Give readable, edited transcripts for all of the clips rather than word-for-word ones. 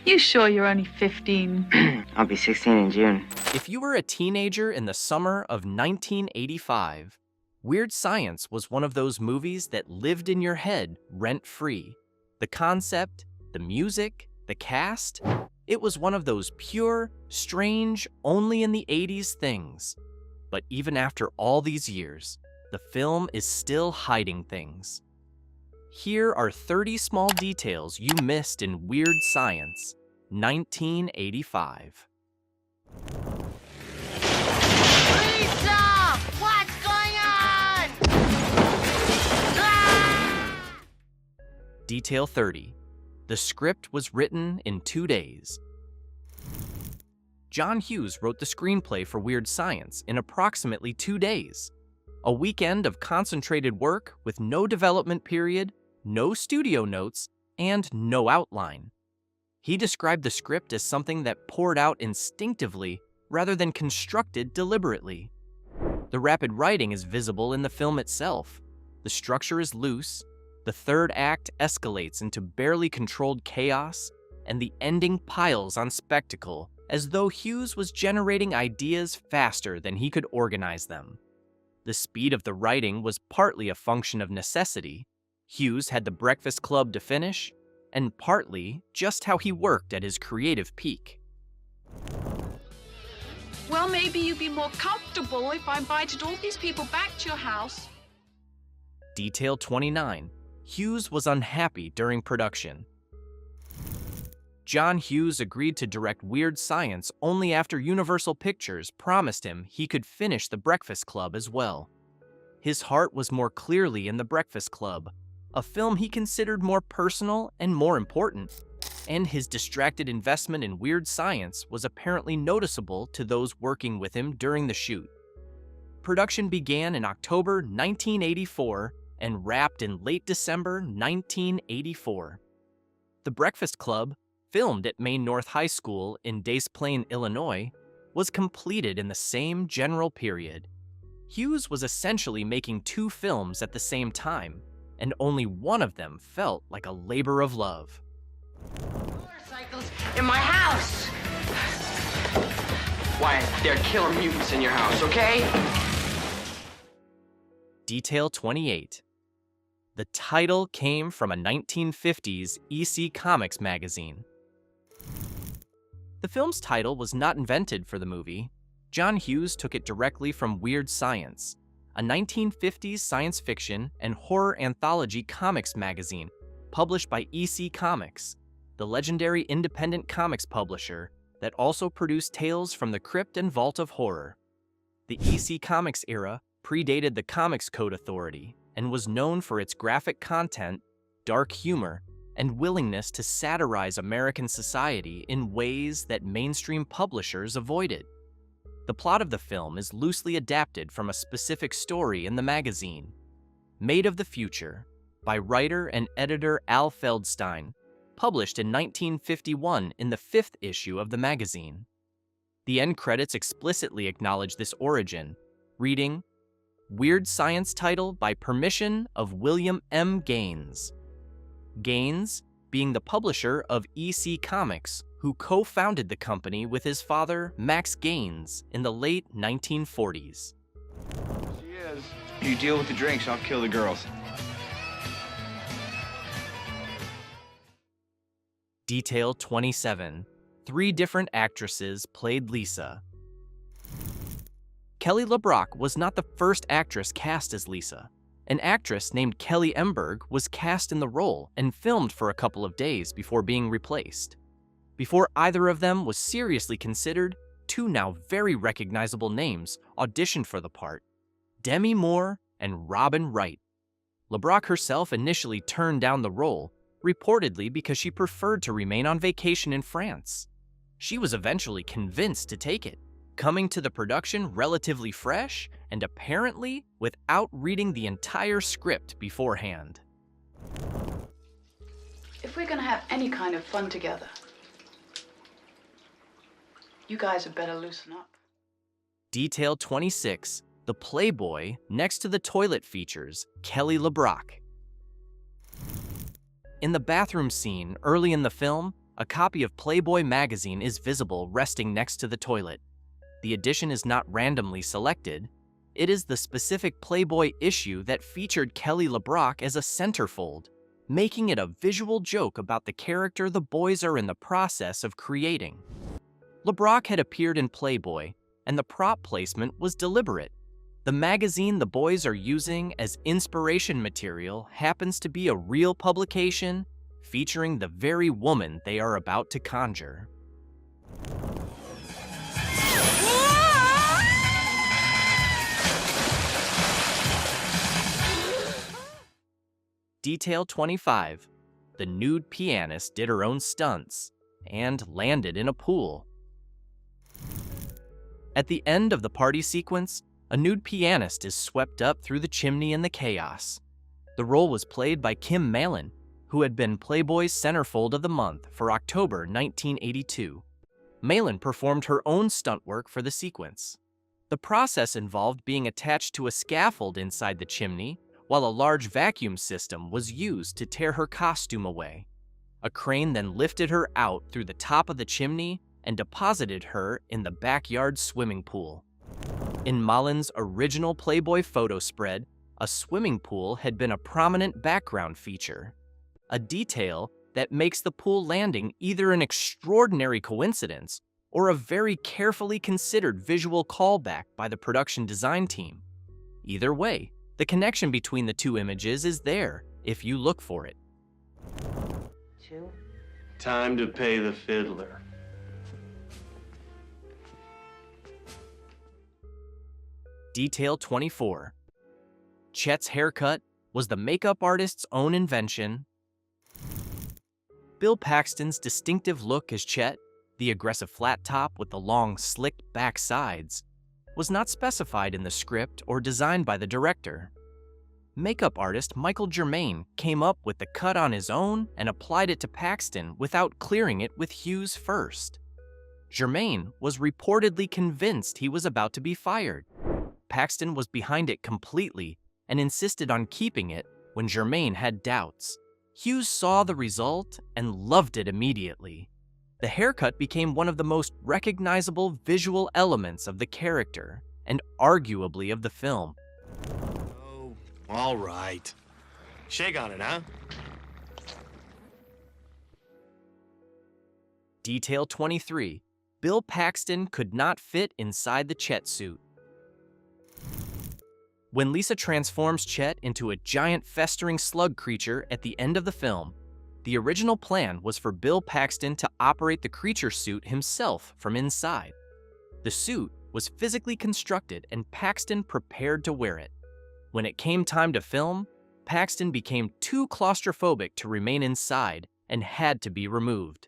You sure you're only 15? I'll be 16 in June. If you were a teenager in the summer of 1985, Weird Science was one of those movies that lived in your head rent-free. The concept, the music, the cast, it was one of those pure, strange, only in the 80s things. But even after all these years, the film is still hiding things. Here are 30 small details you missed in Weird Science, 1985. Lisa! What's going on? Ah! Detail 30. The script was written in 2 days. John Hughes wrote the screenplay for Weird Science in approximately 2 days. A weekend of concentrated work with no development period, no studio notes, and no outline. He described the script as something that poured out instinctively rather than constructed deliberately. The rapid writing is visible in the film itself. The structure is loose, the third act escalates into barely controlled chaos, and the ending piles on spectacle as though Hughes was generating ideas faster than he could organize them. The speed of the writing was partly a function of necessity. Hughes had the Breakfast Club to finish, and partly just how he worked at his creative peak. Well, maybe you'd be more comfortable if I invited all these people back to your house. Detail 29. Hughes was unhappy during production. John Hughes agreed to direct Weird Science only after Universal Pictures promised him he could finish The Breakfast Club as well. His heart was more clearly in The Breakfast Club, a film he considered more personal and more important, and his distracted investment in Weird Science was apparently noticeable to those working with him during the shoot. Production began in October 1984 and wrapped in late December 1984. The Breakfast Club, filmed at Maine North High School in Des Plaines, Illinois, was completed in the same general period. Hughes was essentially making 2 films at the same time, and only one of them felt like a labor of love. Motorcycles in my house! Why, they're killer mutants in your house, okay? Detail 28. The title came from a 1950s EC Comics magazine. The film's title was not invented for the movie. John Hughes took it directly from Weird Science, a 1950s science fiction and horror anthology comics magazine published by EC Comics, the legendary independent comics publisher that also produced tales from the Crypt and Vault of Horror. The EC Comics era predated the Comics Code Authority and was known for its graphic content, dark humor, and willingness to satirize American society in ways that mainstream publishers avoided. The plot of the film is loosely adapted from a specific story in the magazine, Made of the Future, by writer and editor Al Feldstein, published in 1951 in the 5th issue of the magazine. The end credits explicitly acknowledge this origin, reading, "Weird Science title by permission of William M. Gaines." Gaines being the publisher of EC Comics, who co-founded the company with his father, Max Gaines, in the late 1940s. She is. You deal with the drinks, I'll kill the girls. Detail 27. 3 different actresses played Lisa. Kelly LeBrock was not the first actress cast as Lisa. An actress named Kelly Emberg was cast in the role and filmed for a couple of days before being replaced. Before either of them was seriously considered, 2 now very recognizable names auditioned for the part: Demi Moore and Robin Wright. LeBrock herself initially turned down the role, reportedly because she preferred to remain on vacation in France. She was eventually convinced to take it, coming to the production relatively fresh and apparently without reading the entire script beforehand. If we're gonna have any kind of fun together, you guys had better loosen up. Detail 26. The Playboy next to the toilet features Kelly LeBrock. In the bathroom scene early in the film, a copy of Playboy magazine is visible resting next to the toilet. The edition is not randomly selected. It is the specific Playboy issue that featured Kelly LeBrock as a centerfold, making it a visual joke about the character the boys are in the process of creating. LeBrock had appeared in Playboy, and the prop placement was deliberate. The magazine the boys are using as inspiration material happens to be a real publication featuring the very woman they are about to conjure. Detail 25. The nude pianist did her own stunts and landed in a pool. At the end of the party sequence, a nude pianist is swept up through the chimney in the chaos. The role was played by Kim Malin, who had been Playboy's Centerfold of the Month for October 1982. Malin performed her own stunt work for the sequence. The process involved being attached to a scaffold inside the chimney, while a large vacuum system was used to tear her costume away. A crane then lifted her out through the top of the chimney and deposited her in the backyard swimming pool. In Malin's original Playboy photo spread, a swimming pool had been a prominent background feature, a detail that makes the pool landing either an extraordinary coincidence or a very carefully considered visual callback by the production design team. Either way, the connection between the two images is there if you look for it. Time to pay the fiddler. Detail 24. Chet's haircut was the makeup artist's own invention. Bill Paxton's distinctive look as Chet, the aggressive flat top with the long, slicked back sides, was not specified in the script or designed by the director. Makeup artist Michael Germain came up with the cut on his own and applied it to Paxton without clearing it with Hughes first. Germain was reportedly convinced he was about to be fired. Paxton was behind it completely and insisted on keeping it when Germain had doubts. Hughes saw the result and loved it immediately. The haircut became one of the most recognizable visual elements of the character and arguably of the film. Oh, all right. Shake on it, huh? Detail 23. Bill Paxton could not fit inside the Chet suit. When Lisa transforms Chet into a giant festering slug creature at the end of the film, the original plan was for Bill Paxton to operate the creature suit himself from inside. The suit was physically constructed and Paxton prepared to wear it. When it came time to film, Paxton became too claustrophobic to remain inside and had to be removed.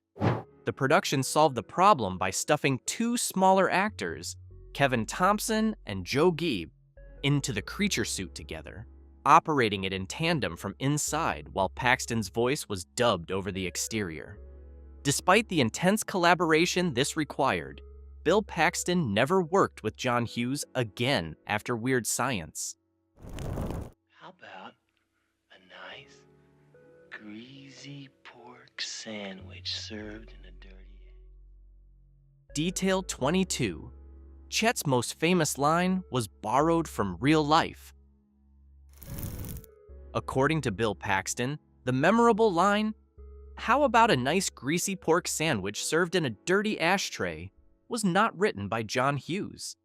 The production solved the problem by stuffing two smaller actors, Kevin Thompson and Joe Geeb, into the creature suit together, operating it in tandem from inside while Paxton's voice was dubbed over the exterior. Despite the intense collaboration this required, Bill Paxton never worked with John Hughes again after Weird Science. How about a nice, greasy pork sandwich served in a dirty egg? Detail 22. Chet's most famous line was borrowed from real life. According to Bill Paxton, the memorable line, "How about a nice greasy pork sandwich served in a dirty ashtray," was not written by John Hughes.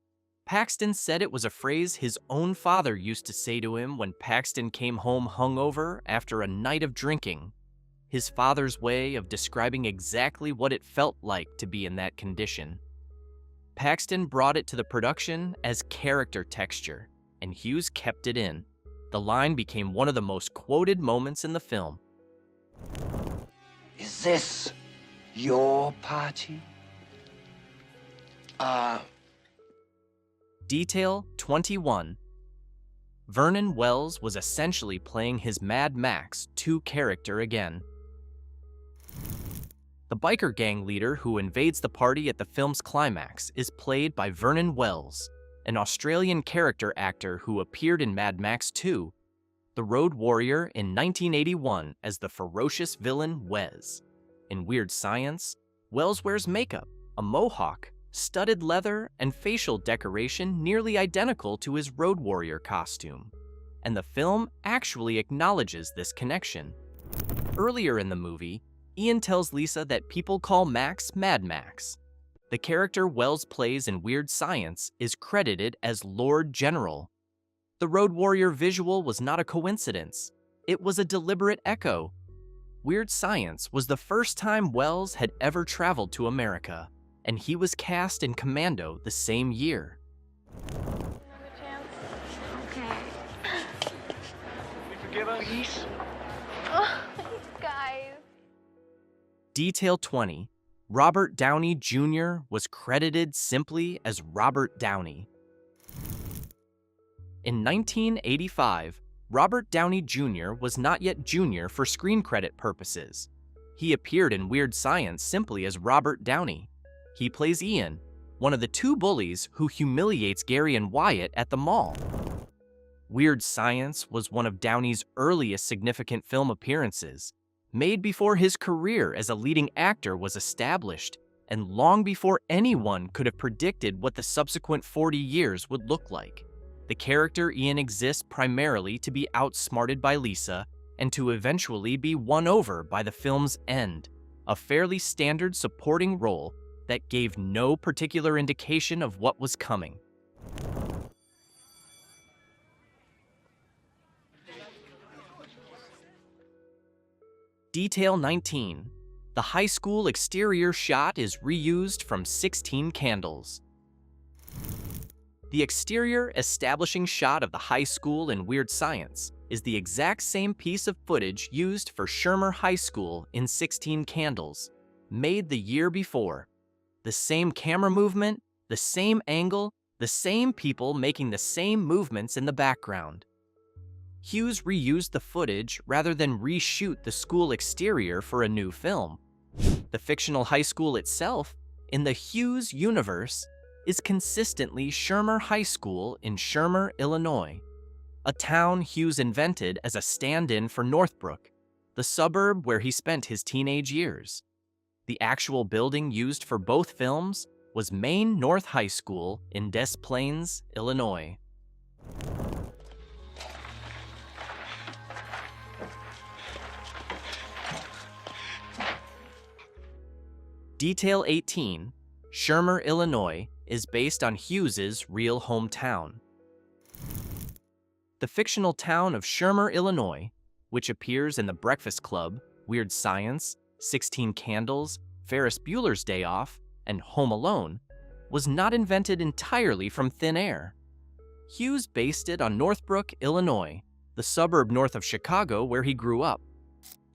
Paxton said it was a phrase his own father used to say to him when Paxton came home hungover after a night of drinking, his father's way of describing exactly what it felt like to be in that condition. Paxton brought it to the production as character texture, and Hughes kept it in. The line became one of the most quoted moments in the film. Is this your party? Detail 21. Vernon Wells was essentially playing his Mad Max 2 character again. The biker gang leader who invades the party at the film's climax is played by Vernon Wells, an Australian character actor who appeared in Mad Max 2, The Road Warrior in 1981 as the ferocious villain Wes. In Weird Science, Wells wears makeup, a mohawk, studded leather, and facial decoration nearly identical to his Road Warrior costume. And the film actually acknowledges this connection. Earlier in the movie, Ian tells Lisa that people call Max Mad Max. The character Wells plays in Weird Science is credited as Lord General. The Road Warrior visual was not a coincidence. It was a deliberate echo. Weird Science was the first time Wells had ever traveled to America, and he was cast in Commando the same year. Another chance. Okay. You forgive us? Please? Oh, these guys. Detail 20. Robert Downey Jr. was credited simply as Robert Downey. In 1985, Robert Downey Jr. was not yet junior for screen credit purposes. He appeared in Weird Science simply as Robert Downey. He plays Ian, one of the two bullies who humiliates Gary and Wyatt at the mall. Weird Science was one of Downey's earliest significant film appearances, made before his career as a leading actor was established, and long before anyone could have predicted what the subsequent 40 years would look like. The character Ian exists primarily to be outsmarted by Lisa and to eventually be won over by the film's end, a fairly standard supporting role that gave no particular indication of what was coming. Detail 19. The high school exterior shot is reused from 16 Candles. The exterior establishing shot of the high school in Weird Science is the exact same piece of footage used for Shermer High School in 16 Candles, made the year before. The same camera movement, the same angle, the same people making the same movements in the background. Hughes reused the footage rather than reshoot the school exterior for a new film. The fictional high school itself, in the Hughes universe, is consistently Shermer High School in Shermer, Illinois, a town Hughes invented as a stand-in for Northbrook, the suburb where he spent his teenage years. The actual building used for both films was Maine North High School in Des Plaines, Illinois. Detail 18. Shermer, Illinois is based on Hughes's real hometown. The fictional town of Shermer, Illinois, which appears in The Breakfast Club, Weird Science, 16 Candles, Ferris Bueller's Day Off, and Home Alone, was not invented entirely from thin air. Hughes based it on Northbrook, Illinois, the suburb north of Chicago where he grew up.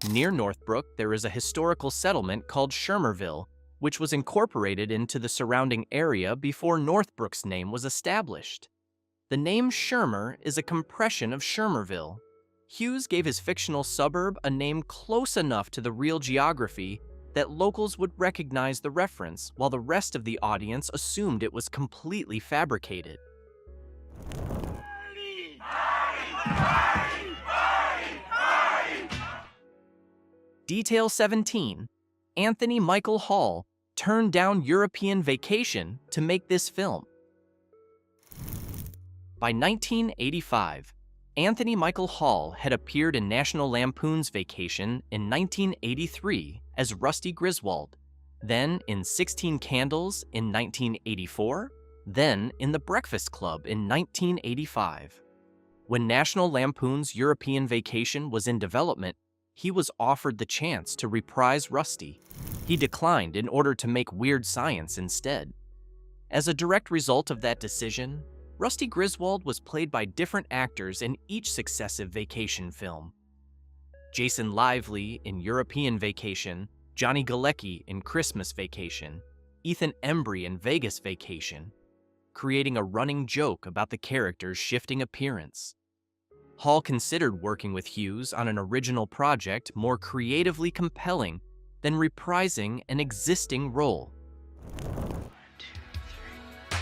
Near Northbrook, there is a historical settlement called Shermerville, which was incorporated into the surrounding area before Northbrook's name was established. The name Shermer is a compression of Shermerville. Hughes gave his fictional suburb a name close enough to the real geography that locals would recognize the reference, while the rest of the audience assumed it was completely fabricated. Detail 17. Anthony Michael Hall turned down European Vacation to make this film. By 1985, Anthony Michael Hall had appeared in National Lampoon's Vacation in 1983 as Rusty Griswold, then in 16 Candles in 1984, then in The Breakfast Club in 1985. When National Lampoon's European Vacation was in development, he was offered the chance to reprise Rusty. He declined in order to make Weird Science instead. As a direct result of that decision, Rusty Griswold was played by different actors in each successive Vacation film. Jason Lively in European Vacation, Johnny Galecki in Christmas Vacation, Ethan Embry in Vegas Vacation, creating a running joke about the character's shifting appearance. Hall considered working with Hughes on an original project more creatively compelling than reprising an existing role. 1, 2, 3.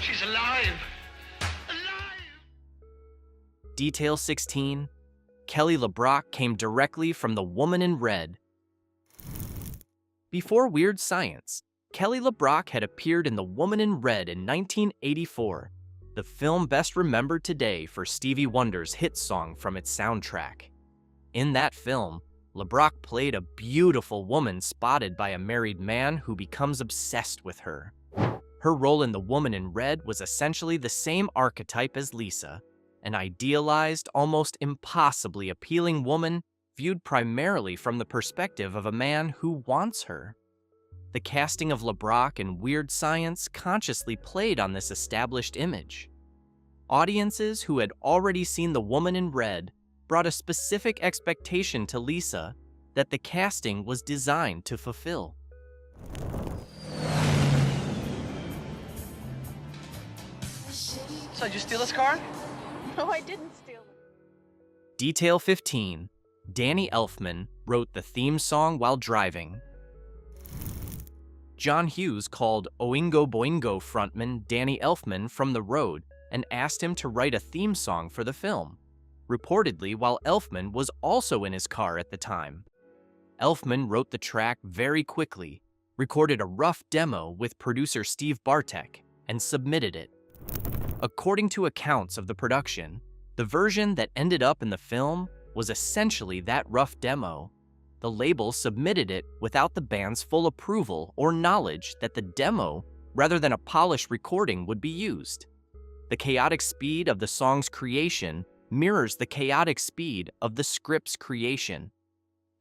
She's alive! Alive! Detail 16. Kelly LeBrock came directly from The Woman in Red. Before Weird Science, Kelly LeBrock had appeared in The Woman in Red in 1984, the film best remembered today for Stevie Wonder's hit song from its soundtrack. In that film, LeBrock played a beautiful woman spotted by a married man who becomes obsessed with her. Her role in The Woman in Red was essentially the same archetype as Lisa, an idealized, almost impossibly appealing woman viewed primarily from the perspective of a man who wants her. The casting of LeBrock in Weird Science consciously played on this established image. Audiences who had already seen The Woman in Red brought a specific expectation to Lisa that the casting was designed to fulfill. So, did you steal this car? No, I didn't steal it. Detail 15. Danny Elfman wrote the theme song while driving. John Hughes called Oingo Boingo frontman Danny Elfman from the road and asked him to write a theme song for the film, reportedly while Elfman was also in his car at the time. Elfman wrote the track very quickly, recorded a rough demo with producer Steve Bartek, and submitted it. According to accounts of the production, the version that ended up in the film was essentially that rough demo. The label submitted it without the band's full approval or knowledge that the demo, rather than a polished recording, would be used. The chaotic speed of the song's creation mirrors the chaotic speed of the script's creation.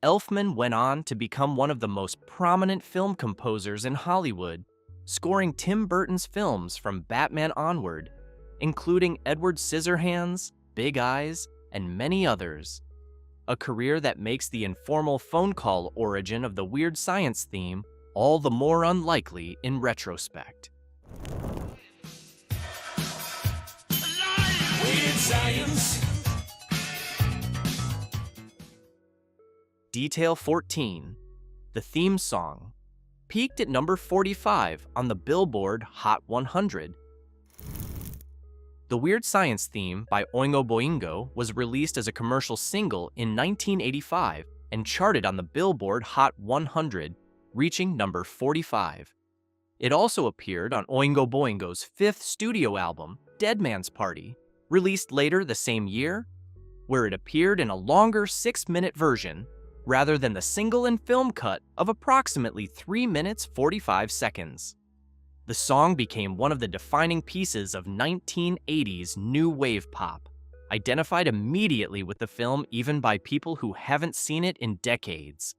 Elfman went on to become one of the most prominent film composers in Hollywood, scoring Tim Burton's films from Batman onward, including Edward Scissorhands, Big Eyes, and many others. A career that makes the informal phone call origin of the Weird Science theme all the more unlikely in retrospect. Weird Science. Detail 14. The theme song peaked at number 45 on the Billboard Hot 100. The Weird Science theme by Oingo Boingo was released as a commercial single in 1985 and charted on the Billboard Hot 100, reaching number 45. It also appeared on Oingo Boingo's fifth studio album, Dead Man's Party, released later the same year, where it appeared in a longer 6-minute version rather than the single and film cut of approximately 3 minutes 45 seconds. The song became one of the defining pieces of 1980s new wave pop, identified immediately with the film even by people who haven't seen it in decades.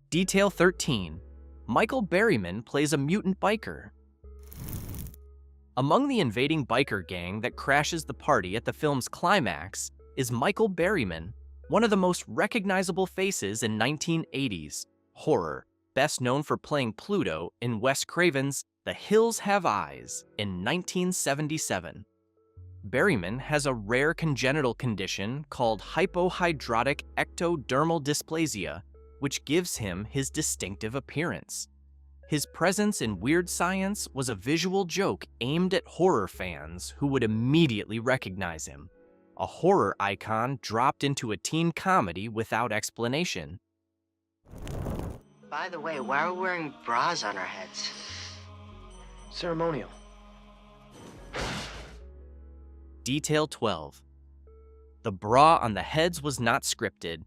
Detail 13. Michael Berryman plays a mutant biker. Among the invading biker gang that crashes the party at the film's climax is Michael Berryman, one of the most recognizable faces in 1980s horror, best known for playing Pluto in Wes Craven's The Hills Have Eyes in 1977. Berryman has a rare congenital condition called hypohidrotic ectodermal dysplasia, which gives him his distinctive appearance. His presence in Weird Science was a visual joke aimed at horror fans who would immediately recognize him. A horror icon dropped into a teen comedy without explanation. By the way, why are we wearing bras on our heads? Ceremonial. Detail 12. The bra on the heads was not scripted.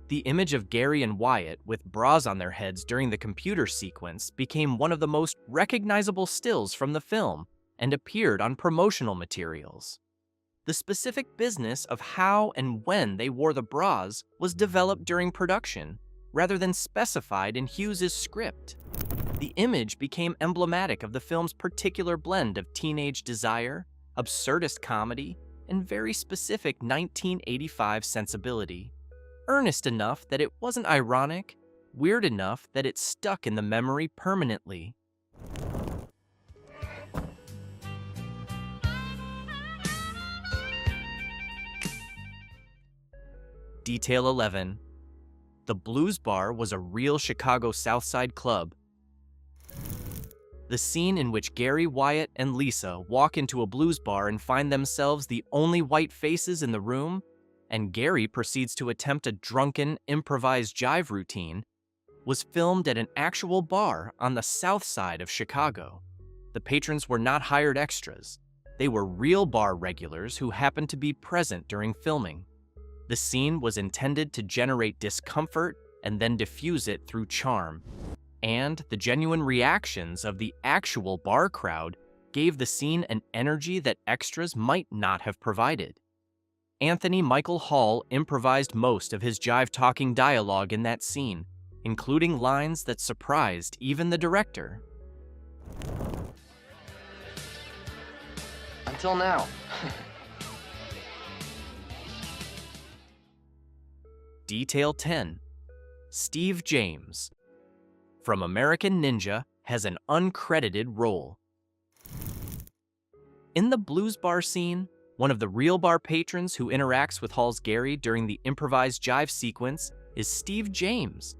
The image of Gary and Wyatt with bras on their heads during the computer sequence became one of the most recognizable stills from the film and appeared on promotional materials. The specific business of how and when they wore the bras was developed during production, rather than specified in Hughes's script. The image became emblematic of the film's particular blend of teenage desire, absurdist comedy, and very specific 1985 sensibility. Earnest enough that it wasn't ironic, weird enough that it stuck in the memory permanently. Detail 11. The Blues Bar was a real Chicago South Side club. The scene in which Gary, Wyatt, and Lisa walk into a blues bar and find themselves the only white faces in the room, and Gary proceeds to attempt a drunken, improvised jive routine, was filmed at an actual bar on the south side of Chicago. The patrons were not hired extras. They were real bar regulars who happened to be present during filming. The scene was intended to generate discomfort and then diffuse it through charm. And the genuine reactions of the actual bar crowd gave the scene an energy that extras might not have provided. Anthony Michael Hall improvised most of his jive-talking dialogue in that scene, including lines that surprised even the director. Until now. Detail 10. Steve James, from American Ninja, has an uncredited role. In the blues bar scene, one of the real bar patrons who interacts with Hall's Gary during the improvised jive sequence is Steve James.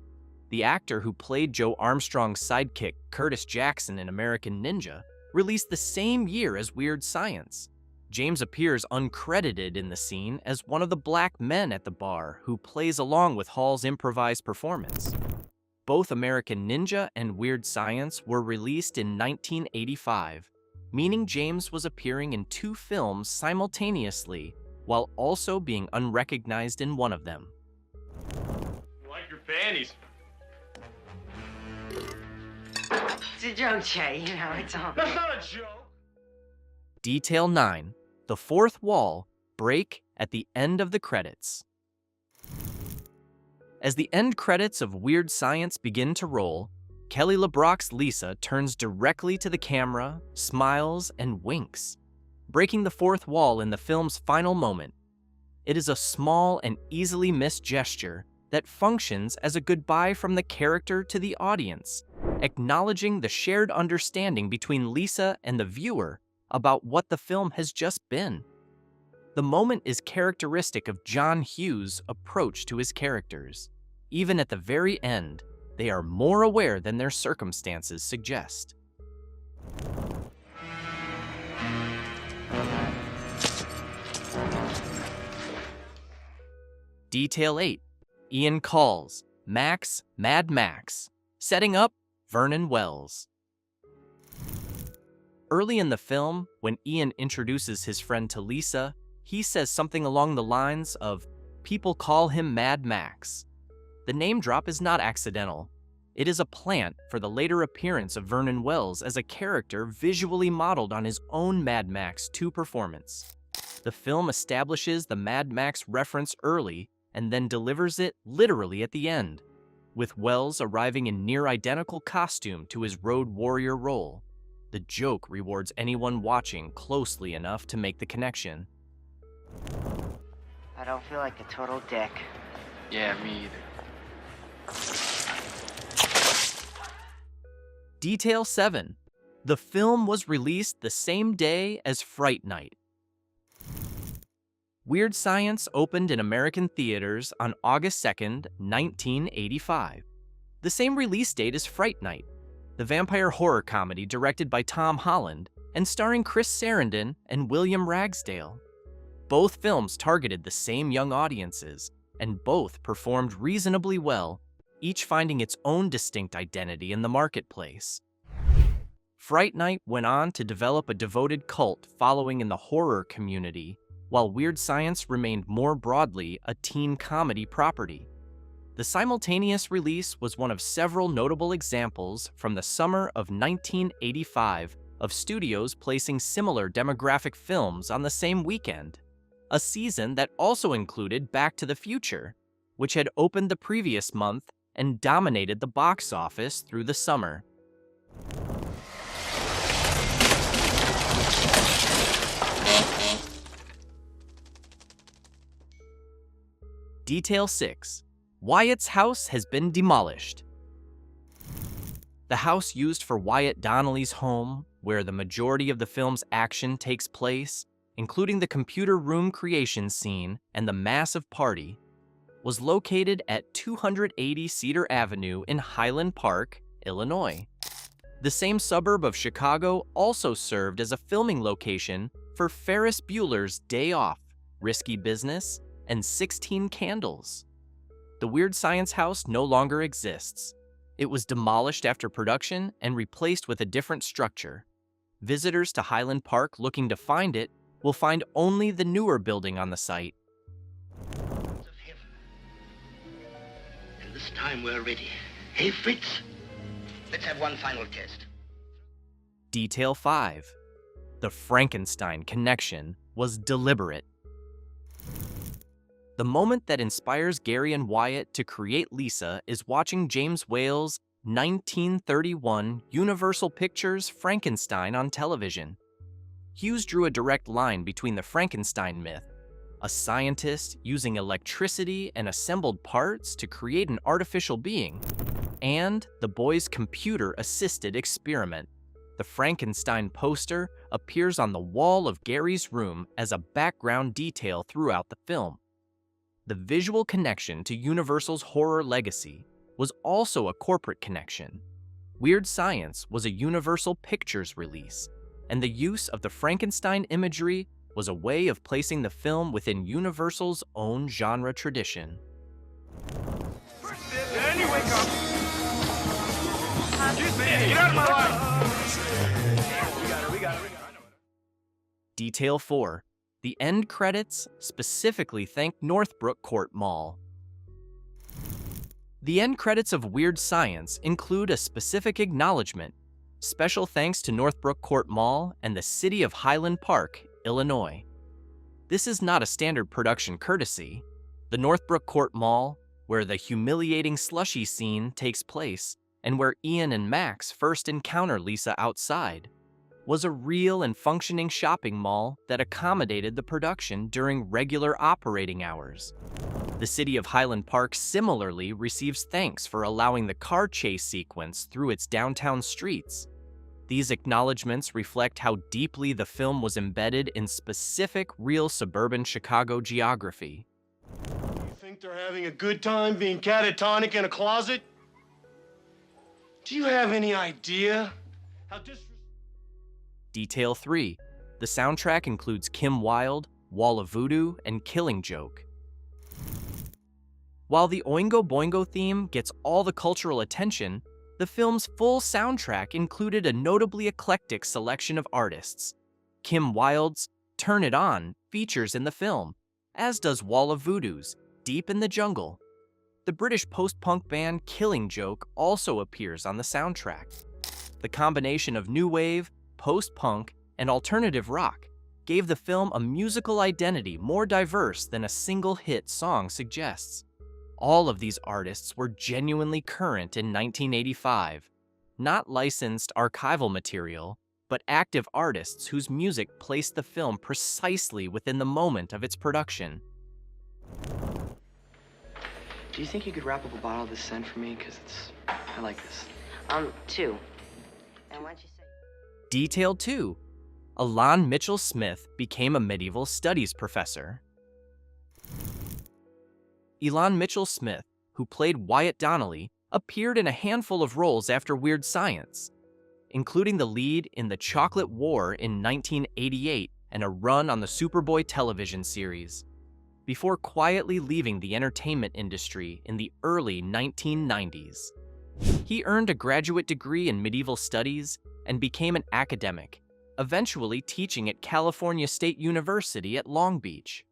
The actor who played Joe Armstrong's sidekick Curtis Jackson in American Ninja released the same year as Weird Science. James appears uncredited in the scene as one of the black men at the bar who plays along with Hall's improvised performance. Both American Ninja and Weird Science were released in 1985, meaning James was appearing in two films simultaneously while also being unrecognized in one of them. You like your panties? It's a joke, Jay. You know, it's all. That's not a joke! Detail 9. The fourth wall break at the end of the credits. As the end credits of Weird Science begin to roll, Kelly LeBrock's Lisa turns directly to the camera, smiles, and winks, breaking the fourth wall in the film's final moment. It is a small and easily missed gesture that functions as a goodbye from the character to the audience, acknowledging the shared understanding between Lisa and the viewer about what the film has just been. The moment is characteristic of John Hughes' approach to his characters. Even at the very end, they are more aware than their circumstances suggest. Detail 8. Ian calls Max Mad Max, setting up Vernon Wells. Early in the film, when Ian introduces his friend to Lisa, he says something along the lines of, "People call him Mad Max." The name drop is not accidental. It is a plant for the later appearance of Vernon Wells as a character visually modeled on his own Mad Max 2 performance. The film establishes the Mad Max reference early and then delivers it literally at the end, with Wells arriving in near-identical costume to his Road Warrior role. The joke rewards anyone watching closely enough to make the connection. I don't feel like a total dick. Yeah, me either. Detail 7. The film was released the same day as Fright Night. Weird Science opened in American theaters on August 2nd, 1985. The same release date as Fright Night, the vampire horror comedy directed by Tom Holland and starring Chris Sarandon and William Ragsdale. Both films targeted the same young audiences, and both performed reasonably well, each finding its own distinct identity in the marketplace. Fright Night went on to develop a devoted cult following in the horror community, while Weird Science remained more broadly a teen comedy property. The simultaneous release was one of several notable examples from the summer of 1985 of studios placing similar demographic films on the same weekend, a season that also included Back to the Future, which had opened the previous month and dominated the box office through the summer. Detail 6. Wyatt's house has been demolished. The house used for Wyatt Donnelly's home, where the majority of the film's action takes place, including the computer room creation scene and the massive party, was located at 280 Cedar Avenue in Highland Park, Illinois. The same suburb of Chicago also served as a filming location for Ferris Bueller's Day Off, Risky Business, and 16 Candles. The Weird Science house no longer exists. It was demolished after production and replaced with a different structure. Visitors to Highland Park looking to find it will find only the newer building on the site. And this time we're ready. Hey, Fritz? Let's have one final test. Detail 5. The Frankenstein connection was deliberate. The moment that inspires Gary and Wyatt to create Lisa is watching James Whale's 1931 Universal Pictures Frankenstein on television. Hughes drew a direct line between the Frankenstein myth, a scientist using electricity and assembled parts to create an artificial being, and the boys' computer-assisted experiment. The Frankenstein poster appears on the wall of Gary's room as a background detail throughout the film. The visual connection to Universal's horror legacy was also a corporate connection. Weird Science was a Universal Pictures release, and the use of the Frankenstein imagery was a way of placing the film within Universal's own genre tradition. Danny, wake up! Excuse me, get out of my life! We got it. Detail 4. The end credits specifically thank Northbrook Court Mall. The end credits of Weird Science include a specific acknowledgement. Special thanks to Northbrook Court Mall and the city of Highland Park, Illinois. This is not a standard production courtesy. The Northbrook Court Mall, where the humiliating slushy scene takes place, and where Ian and Max first encounter Lisa outside, was a real and functioning shopping mall that accommodated the production during regular operating hours. The city of Highland Park similarly receives thanks for allowing the car chase sequence through its downtown streets. These acknowledgments reflect how deeply the film was embedded in specific, real suburban Chicago geography. You think they're having a good time being catatonic in a closet? Do you have any idea how Detail 3. The soundtrack includes Kim Wilde, Wall of Voodoo, and Killing Joke. While the Oingo Boingo theme gets all the cultural attention, the film's full soundtrack included a notably eclectic selection of artists. Kim Wilde's Turn It On features in the film, as does Wall of Voodoo's Deep in the Jungle. The British post-punk band Killing Joke also appears on the soundtrack. The combination of new wave, post-punk, and alternative rock gave the film a musical identity more diverse than a single hit song suggests. All of these artists were genuinely current in 1985, not licensed archival material, but active artists whose music placed the film precisely within the moment of its production. Do you think you could wrap up a bottle of this scent for me? Because I like this. 2. And why'd you say? Detail 2. Alon Mitchell-Smith became a medieval studies professor. Elon Mitchell-Smith, who played Wyatt Donnelly, appeared in a handful of roles after Weird Science, including the lead in The Chocolate War in 1988 and a run on the Superboy television series, before quietly leaving the entertainment industry in the early 1990s. He earned a graduate degree in medieval studies and became an academic, eventually teaching at California State University at Long Beach.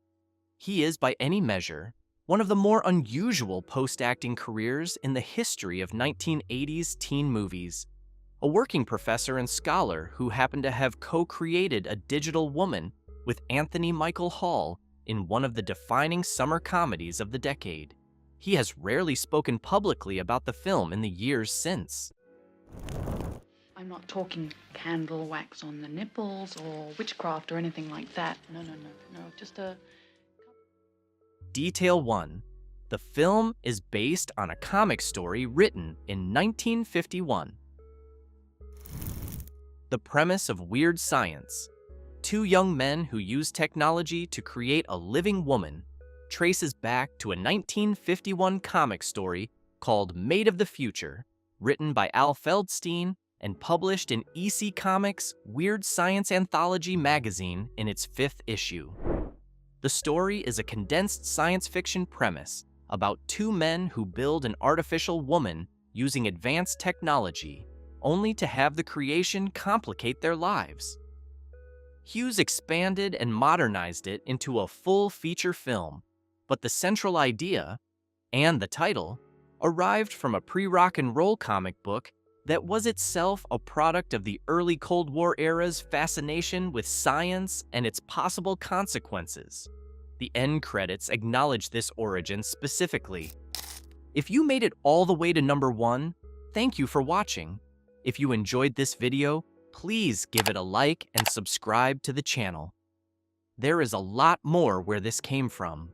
He is, by any measure, one of the more unusual post-acting careers in the history of 1980s teen movies. A working professor and scholar who happened to have co-created A Digital Woman with Anthony Michael Hall in one of the defining summer comedies of the decade. He has rarely spoken publicly about the film in the years since. I'm not talking candle wax on the nipples or witchcraft or anything like that. No, just a... Detail 1. The film is based on a comic story written in 1951. The premise of Weird Science, two young men who use technology to create a living woman, traces back to a 1951 comic story called Maid of the Future, written by Al Feldstein and published in EC Comics' Weird Science Anthology magazine in its 5th issue. The story is a condensed science fiction premise about two men who build an artificial woman using advanced technology, only to have the creation complicate their lives. Hughes expanded and modernized it into a full feature film, but the central idea, and the title, arrived from a pre-rock and roll comic book that was itself a product of the early Cold War era's fascination with science and its possible consequences. The end credits acknowledge this origin specifically. If you made it all the way to number 1, thank you for watching. If you enjoyed this video, please give it a like and subscribe to the channel. There is a lot more where this came from.